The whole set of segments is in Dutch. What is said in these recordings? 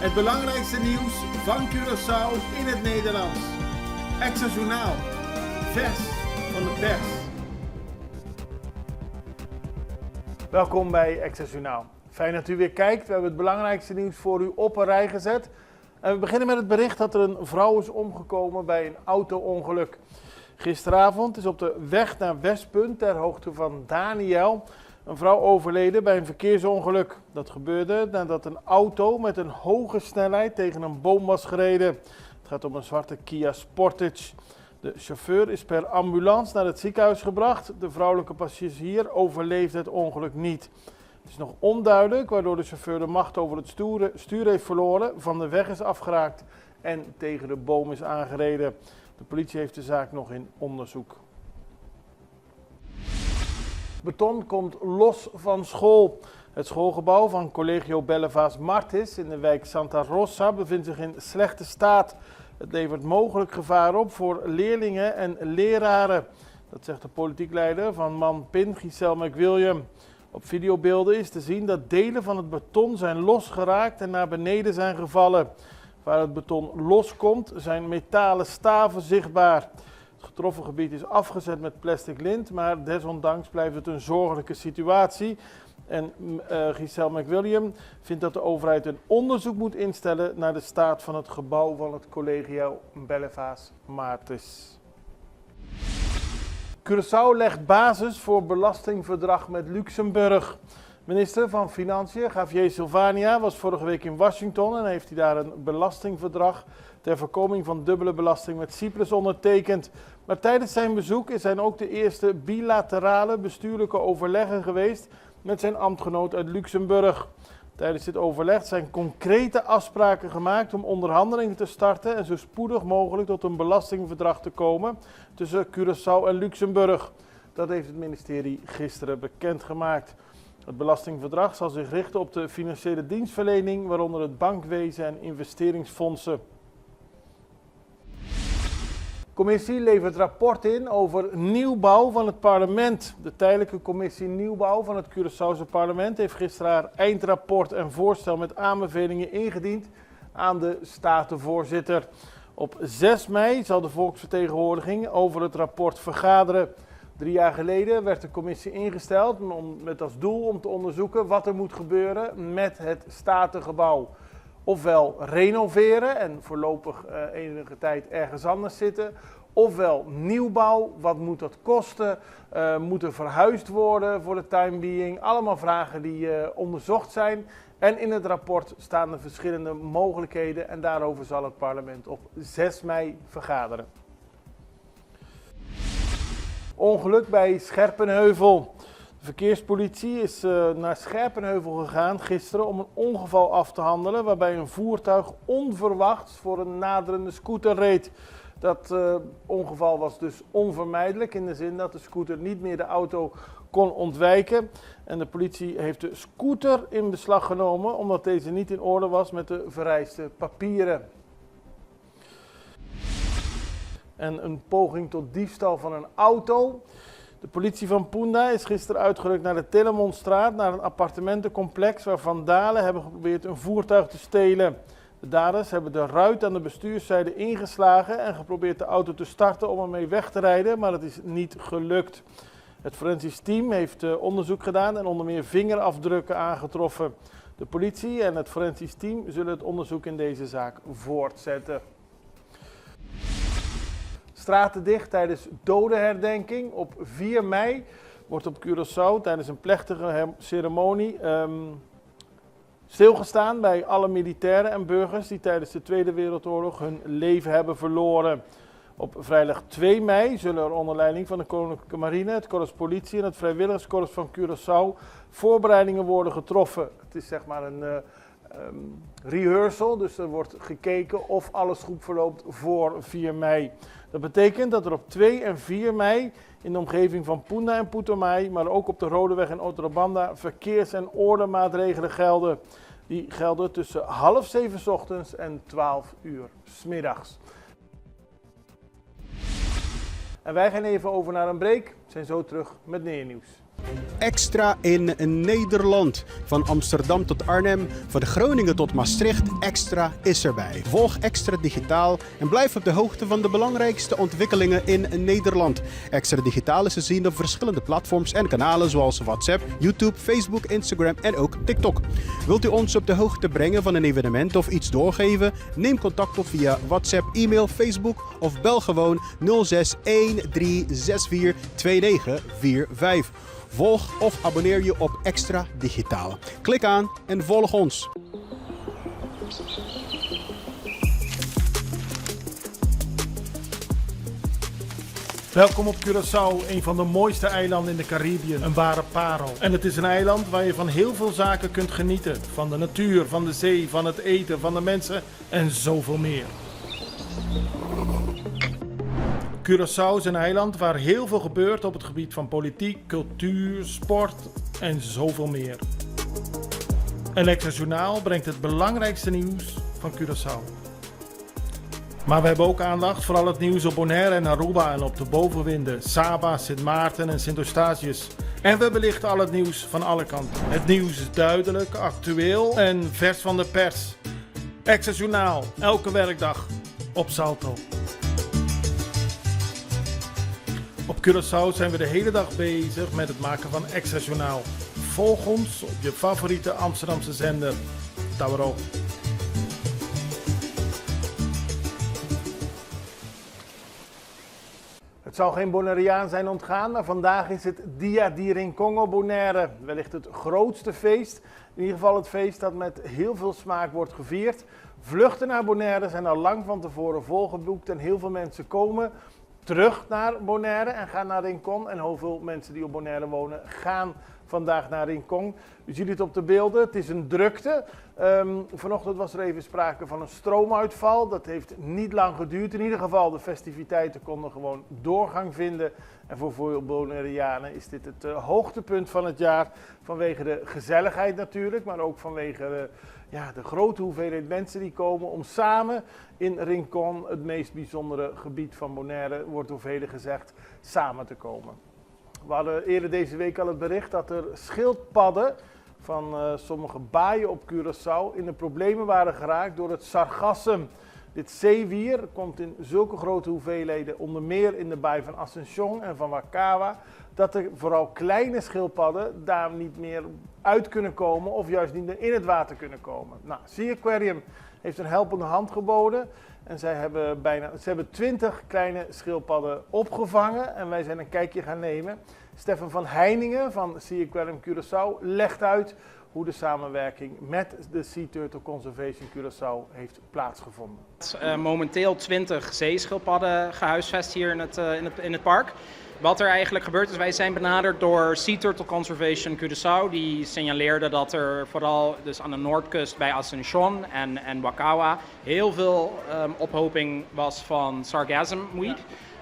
Het belangrijkste nieuws van Curaçao in het Nederlands. Extra Journaal. Vers van de pers. Welkom bij Extra Journaal. Fijn dat u weer kijkt. We hebben het belangrijkste nieuws voor u op een rij gezet. En we beginnen met het bericht dat er een vrouw is omgekomen bij een auto-ongeluk. Gisteravond is op de weg naar Westpunt ter hoogte van Daniel een vrouw overleden bij een verkeersongeluk. Dat gebeurde nadat een auto met een hoge snelheid tegen een boom was gereden. Het gaat om een zwarte Kia Sportage. De chauffeur is per ambulance naar het ziekenhuis gebracht. De vrouwelijke passagier overleefde het ongeluk niet. Het is nog onduidelijk waardoor de chauffeur de macht over het stuur heeft verloren, van de weg is afgeraakt en tegen de boom is aangereden. De politie heeft de zaak nog in onderzoek. Beton komt los van school. Het schoolgebouw van Colegio Bellevas Martis in de wijk Santa Rosa bevindt zich in slechte staat. Het levert mogelijk gevaar op voor leerlingen en leraren. Dat zegt de politiek leider van MAN-PIN, Giselle McWilliam. Op videobeelden is te zien dat delen van het beton zijn losgeraakt en naar beneden zijn gevallen. Waar het beton loskomt zijn metalen staven zichtbaar. Het getroffen gebied is afgezet met plastic lint, maar desondanks blijft het een zorgelijke situatie. En Giselle McWilliam vindt dat de overheid een onderzoek moet instellen naar de staat van het gebouw van het Colegio Bellevas Martis. Curaçao legt basis voor belastingverdrag met Luxemburg. Minister van Financiën Javier Silvania was vorige week in Washington en heeft hij daar een belastingverdrag ter voorkoming van dubbele belasting met Cyprus ondertekend. Maar tijdens zijn bezoek zijn ook de eerste bilaterale bestuurlijke overleggen geweest met zijn ambtgenoot uit Luxemburg. Tijdens dit overleg zijn concrete afspraken gemaakt om onderhandelingen te starten en zo spoedig mogelijk tot een belastingverdrag te komen tussen Curaçao en Luxemburg. Dat heeft het ministerie gisteren bekendgemaakt. Het belastingverdrag zal zich richten op de financiële dienstverlening, waaronder het bankwezen en investeringsfondsen. De commissie levert rapport in over nieuwbouw van het parlement. De tijdelijke commissie nieuwbouw van het Curaçaose parlement heeft gisteren haar eindrapport en voorstel met aanbevelingen ingediend aan de statenvoorzitter. Op 6 mei zal de volksvertegenwoordiging over het rapport vergaderen. 3 jaar geleden werd de commissie ingesteld met als doel om te onderzoeken wat er moet gebeuren met het statengebouw. Ofwel renoveren en voorlopig enige tijd ergens anders zitten. Ofwel nieuwbouw, wat moet dat kosten? Moet er verhuisd worden voor de time being? Allemaal vragen die onderzocht zijn. En in het rapport staan de verschillende mogelijkheden en daarover zal het parlement op 6 mei vergaderen. Ongeluk bij Scherpenheuvel. De verkeerspolitie is naar Scherpenheuvel gegaan gisteren om een ongeval af te handelen waarbij een voertuig onverwachts voor een naderende scooter reed. Dat ongeval was dus onvermijdelijk in de zin dat de scooter niet meer de auto kon ontwijken. En de politie heeft de scooter in beslag genomen omdat deze niet in orde was met de vereiste papieren. En een poging tot diefstal van een auto. De politie van Punda is gisteren uitgerukt naar de Telemonstraat, naar een appartementencomplex waar vandalen hebben geprobeerd een voertuig te stelen. De daders hebben de ruit aan de bestuurszijde ingeslagen en geprobeerd de auto te starten om ermee weg te rijden, maar dat is niet gelukt. Het forensisch team heeft onderzoek gedaan en onder meer vingerafdrukken aangetroffen. De politie en het forensisch team zullen het onderzoek in deze zaak voortzetten. Straten dicht tijdens dodenherdenking. Op 4 mei wordt op Curaçao tijdens een plechtige ceremonie stilgestaan bij alle militairen en burgers die tijdens de Tweede Wereldoorlog hun leven hebben verloren. Op vrijdag 2 mei zullen er onder leiding van de Koninklijke Marine, het Korps Politie en het Vrijwilligerskorps van Curaçao voorbereidingen worden getroffen. Het is zeg maar een rehearsal, dus er wordt gekeken of alles goed verloopt voor 4 mei. Dat betekent dat er op 2 en 4 mei in de omgeving van Punda en Putumayo, maar ook op de Rodeweg en Otrobanda verkeers- en ordenmaatregelen gelden. Die gelden tussen 6:30 's ochtends en 12 uur 's middags. En wij gaan even over naar een break. We zijn zo terug met meer nieuws. Extra in Nederland. Van Amsterdam tot Arnhem, van Groningen tot Maastricht, Extra is erbij. Volg Extra Digitaal en blijf op de hoogte van de belangrijkste ontwikkelingen in Nederland. Extra Digitaal is te zien op verschillende platforms en kanalen zoals WhatsApp, YouTube, Facebook, Instagram en ook TikTok. Wilt u ons op de hoogte brengen van een evenement of iets doorgeven? Neem contact op via WhatsApp, e-mail, Facebook of bel gewoon 06 1364 2945. Volg of abonneer je op Extra Digitaal. Klik aan en volg ons. Welkom op Curaçao, een van de mooiste eilanden in de Caribiën. Een ware parel. En het is een eiland waar je van heel veel zaken kunt genieten. Van de natuur, van de zee, van het eten, van de mensen en zoveel meer. Curaçao is een eiland waar heel veel gebeurt op het gebied van politiek, cultuur, sport en zoveel meer. En Extra Journaal brengt het belangrijkste nieuws van Curaçao. Maar we hebben ook aandacht voor al het nieuws op Bonaire en Aruba en op de bovenwinden, Saba, Sint Maarten en Sint Eustatius. En we belichten al het nieuws van alle kanten. Het nieuws is duidelijk, actueel en vers van de pers. Extra Journaal, elke werkdag op Salto. Op Curaçao zijn we de hele dag bezig met het maken van Extra Journaal. Volg ons op je favoriete Amsterdamse zender, Tauro. Het zal geen Bonaireaan zijn ontgaan, maar vandaag is het Dia di Rincon Bonaire. Wellicht het grootste feest. In ieder geval het feest dat met heel veel smaak wordt gevierd. Vluchten naar Bonaire zijn al lang van tevoren volgeboekt en heel veel mensen komen terug naar Bonaire en gaan naar Rincon. En heel veel mensen die op Bonaire wonen gaan vandaag naar Rincon. U ziet het op de beelden, het is een drukte. Vanochtend was er even sprake van een stroomuitval. Dat heeft niet lang geduurd. In ieder geval, de festiviteiten konden gewoon doorgang vinden. En voor veel Bonaireanen is dit het hoogtepunt van het jaar. Vanwege de gezelligheid natuurlijk, maar ook vanwege de grote hoeveelheid mensen die komen om samen in Rincon, het meest bijzondere gebied van Bonaire, wordt door velen gezegd, samen te komen. We hadden eerder deze week al het bericht dat er schildpadden van sommige baaien op Curaçao in de problemen waren geraakt door het sargassum. Dit zeewier komt in zulke grote hoeveelheden, onder meer in de baai van Ascension en van Wakawa, dat er vooral kleine schildpadden daar niet meer uit kunnen komen of juist niet meer in het water kunnen komen. Nou, Sea Aquarium heeft een helpende hand geboden en ze hebben 20 kleine schildpadden opgevangen en wij zijn een kijkje gaan nemen. Stefan van Heiningen van Sea Aquarium Curaçao legt uit hoe de samenwerking met de Sea Turtle Conservation Curaçao heeft plaatsgevonden. Momenteel 20 zeeschildpadden gehuisvest hier in het park. Wat er eigenlijk gebeurt is, wij zijn benaderd door Sea Turtle Conservation Curaçao. Die signaleerde dat er vooral dus aan de noordkust bij Ascension en Wakawa heel veel ophoping was van sargassum weed.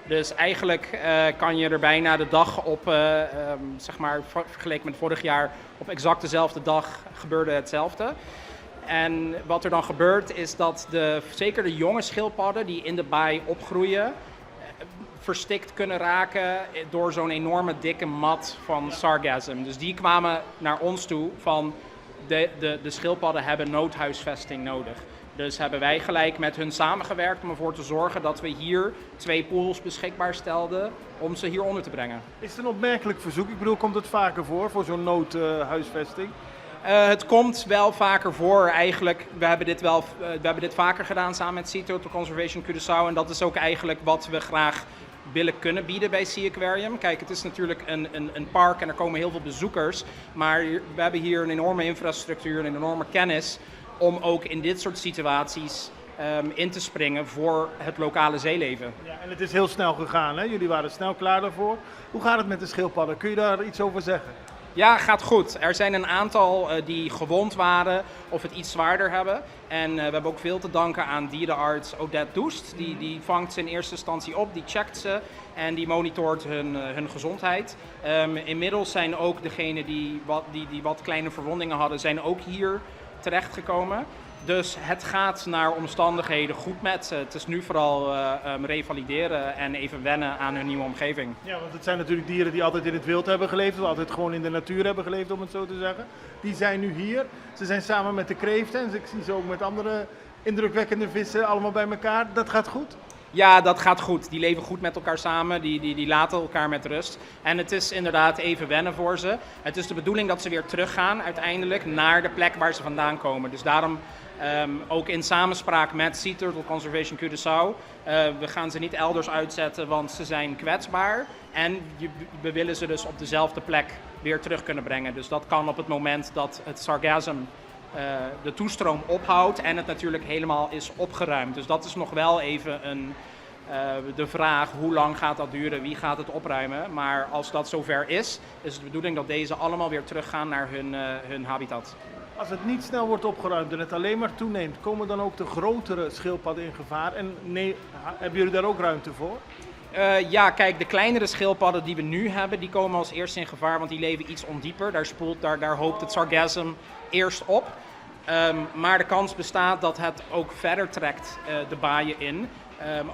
Dus eigenlijk kan je er bijna de dag op, vergeleken met vorig jaar, op exact dezelfde dag gebeurde hetzelfde. En wat er dan gebeurt is dat zeker de jonge schildpadden die in de baai opgroeien, verstikt kunnen raken door zo'n enorme dikke mat van sargassum. Dus die kwamen naar ons toe van de schildpadden hebben noodhuisvesting nodig. Dus hebben wij gelijk met hun samengewerkt om ervoor te zorgen dat we hier 2 pools beschikbaar stelden om ze hier onder te brengen. Is het een opmerkelijk verzoek? Ik bedoel, komt het vaker voor zo'n noodhuisvesting? Het komt wel vaker voor eigenlijk. We hebben dit vaker gedaan samen met Sea Turtle Conservation Curaçao en dat is ook eigenlijk wat we graag willen kunnen bieden bij Sea Aquarium. Kijk, het is natuurlijk een park en er komen heel veel bezoekers, maar we hebben hier een enorme infrastructuur en een enorme kennis om ook in dit soort situaties in te springen voor het lokale zeeleven. Ja, en het is heel snel gegaan, hè? Jullie waren snel klaar daarvoor. Hoe gaat het met de schildpadden? Kun je daar iets over zeggen? Ja, gaat goed. Er zijn een aantal die gewond waren of het iets zwaarder hebben. En we hebben ook veel te danken aan dierenarts Odette Doest. Die vangt ze in eerste instantie op, die checkt ze en die monitort hun gezondheid. Inmiddels zijn ook degenen die wat kleine verwondingen hadden, zijn ook hier terechtgekomen. Dus het gaat naar omstandigheden goed met ze. Het is nu vooral revalideren en even wennen aan hun nieuwe omgeving. Ja, want het zijn natuurlijk dieren die altijd in het wild hebben geleefd, of altijd gewoon in de natuur hebben geleefd, om het zo te zeggen. Die zijn nu hier. Ze zijn samen met de kreeften en ik zie ze ook met andere indrukwekkende vissen allemaal bij elkaar. Dat gaat goed? Ja, dat gaat goed. Die leven goed met elkaar samen, die laten elkaar met rust. En het is inderdaad even wennen voor ze. Het is de bedoeling dat ze weer teruggaan uiteindelijk naar de plek waar ze vandaan komen. Dus daarom ook in samenspraak met Sea Turtle Conservation Curaçao. We gaan ze niet elders uitzetten, want ze zijn kwetsbaar. En we willen ze dus op dezelfde plek weer terug kunnen brengen. Dus dat kan op het moment dat het sargassum de toestroom ophoudt en het natuurlijk helemaal is opgeruimd. Dus dat is nog wel even de vraag, hoe lang gaat dat duren, wie gaat het opruimen. Maar als dat zover is het de bedoeling dat deze allemaal weer teruggaan naar hun habitat. Als het niet snel wordt opgeruimd en het alleen maar toeneemt, komen dan ook de grotere schildpadden in gevaar? En hebben jullie daar ook ruimte voor? Ja, kijk, de kleinere schildpadden die we nu hebben, die komen als eerste in gevaar, want die leven iets ondieper. Daar hoopt het sargassum eerst op. Maar de kans bestaat dat het ook verder trekt de baaien in.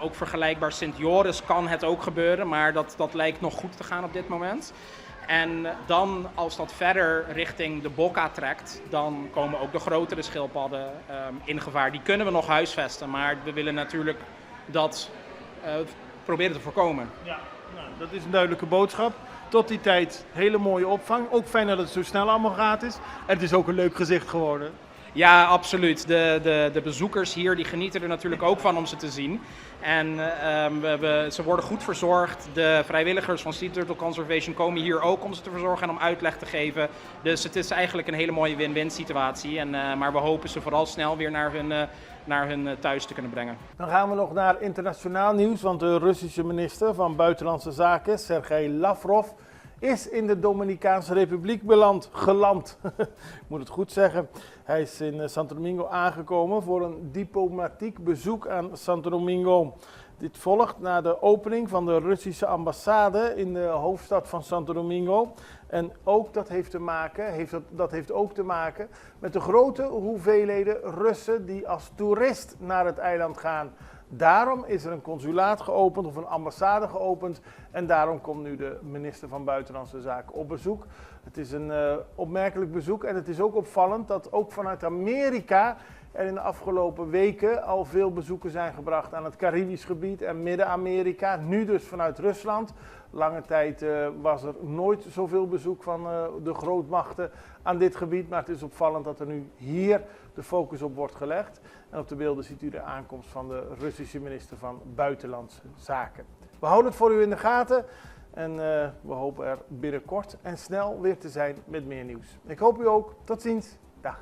Ook vergelijkbaar Sint Joris kan het ook gebeuren, maar dat lijkt nog goed te gaan op dit moment. En dan, als dat verder richting de Bokka trekt, dan komen ook de grotere schildpadden in gevaar. Die kunnen we nog huisvesten, maar we willen natuurlijk dat proberen te voorkomen. Ja, nou, dat is een duidelijke boodschap. Tot die tijd hele mooie opvang. Ook fijn dat het zo snel allemaal gaat is. En het is ook een leuk gezicht geworden. Ja, absoluut. De bezoekers hier die genieten er natuurlijk ook van om ze te zien. En ze worden goed verzorgd. De vrijwilligers van Sea Turtle Conservation komen hier ook om ze te verzorgen en om uitleg te geven. Dus het is eigenlijk een hele mooie win-win situatie. Maar we hopen ze vooral snel weer naar hun thuis te kunnen brengen. Dan gaan we nog naar internationaal nieuws, want de Russische minister van Buitenlandse Zaken, Sergei Lavrov, is in de Dominicaanse Republiek geland. Ik moet het goed zeggen. Hij is in Santo Domingo aangekomen voor een diplomatiek bezoek aan Santo Domingo. Dit volgt na de opening van de Russische ambassade in de hoofdstad van Santo Domingo. En ook dat heeft ook te maken met de grote hoeveelheden Russen die als toerist naar het eiland gaan. Daarom is er een consulaat geopend of een ambassade geopend en daarom komt nu de minister van Buitenlandse Zaken op bezoek. Het is een opmerkelijk bezoek en het is ook opvallend dat ook vanuit Amerika er in de afgelopen weken al veel bezoeken zijn gebracht aan het Caribisch gebied en Midden-Amerika. Nu dus vanuit Rusland. Lange tijd was er nooit zoveel bezoek van de grootmachten aan dit gebied, maar het is opvallend dat er nu hier de focus op wordt gelegd. En op de beelden ziet u de aankomst van de Russische minister van Buitenlandse Zaken. We houden het voor u in de gaten en we hopen er binnenkort en snel weer te zijn met meer nieuws. Ik hoop u ook. Tot ziens. Dag.